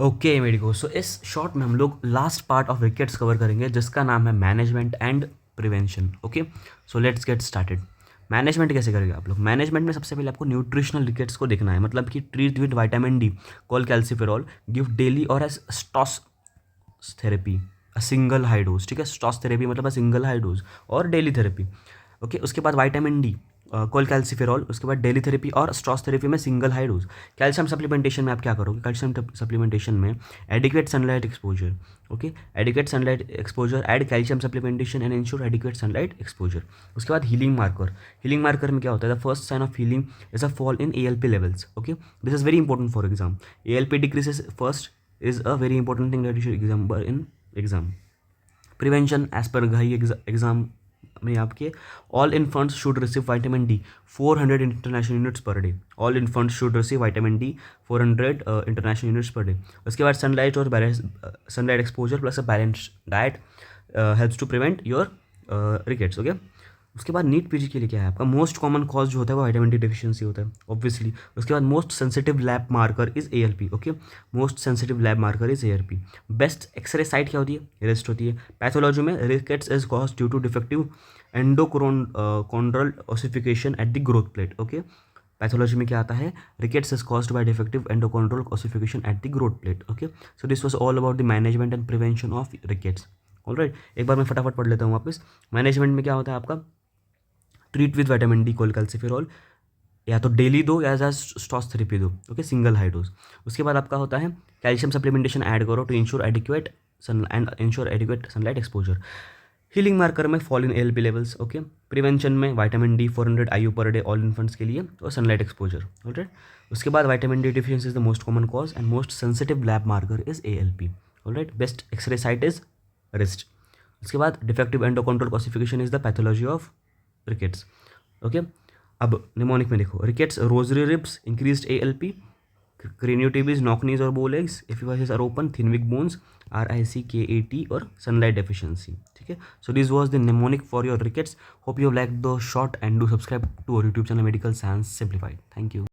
Okay medico, सो इस short में हम लोग last part of rickets cover करेंगे जिसका नाम है management and prevention. Okay, so let's get started. Management कैसे करेंगे आप लोग? मैनेजमेंट में सबसे पहले आपको न्यूट्रिशनल रिकेट्स को देखना है, मतलब कि treat with vitamin D, call calciferol, give daily और as stoss therapy a single high dose. ठीक है, स्टॉस थेरेपी मतलब अ सिंगल हाई डोज और डेली थेरेपी। ओके, उसके बाद विटामिन डी, कॉल कैल्सिफेरॉल, उसके बाद डेली थेरेपी और स्ट्रॉस थेरेपी में single high dose. Calcium supplementation में आप क्या करोगे? कैल्शियम सप्लीमेंटेशन में adequate sunlight exposure. Okay, adequate sunlight exposure, add calcium supplementation and ensure adequate sunlight exposure. उसके बाद हीलिंग मार्कर। हीलिंग मार्कर में क्या होता है? The first sign of healing is a fall in ALP levels. Okay, this is very important for exam. ALP decreases first is a very important thing that you should remember in exam. Prevention as per घाई exam में आपके all infants should receive vitamin D 400 international units per day. All infants should receive vitamin D 400 international units per day. उसके बाद sunlight और sunlight exposure plus a balance diet helps to prevent your rickets. Okay, उसके बाद NEET PG के लिए क्या है आपका? मोस्ट कॉमन कॉज जो होता है वो विटामिन डी डिफिशियंसी होता है ऑब्वियसली। उसके बाद most sensitive lab marker is ALP। Okay, most sensitive lab marker is ALP। Best x-ray site क्या होती है? रेस्ट होती है। पैथोलॉजी में rickets is cause due to defective endochondral ossification at the growth plate. Okay, pathology में क्या आता है? Rickets is caused by defective endochondral ossification at the growth plate. Okay, so this was all about the management and prevention of rickets. Alright, एक बार मैं फटाफट पढ़ लेता हूँ वापस। मैनेजमेंट में क्या होता है आपका? Treat with vitamin D, call calciferol, या तो डेली दो या स्टॉस थेरेपी दो। Okay, single high dose. उसके बाद आपका होता है कैल्शियम सप्लीमेंटेशन ऐड करो to ensure adequate sunlight exposure. Healing marker में fall in ALP levels. Okay, prevention में विटामिन डी 400 IU पर डे ऑल इन्फेंट्स के लिए और सनलाइट एक्सपोजर। ऑलराइट, उसके बाद vitamin D deficiency is the most common cause and most sensitive lab marker is ALP। Alright, best x-ray site is wrist. उसके बाद defective endochondral classification is the pathology of rickets. Okay, अब mnemonic में देखो, rickets rosary ribs, increased ALP, craniotabes, knock knees और bow legs, epiphyses are open, thin weak bones, RICKAT और sunlight deficiency. ठीक है, so this was the mnemonic for your rickets. Hope you like the short and do subscribe to our YouTube channel medical science simplified. Thank you.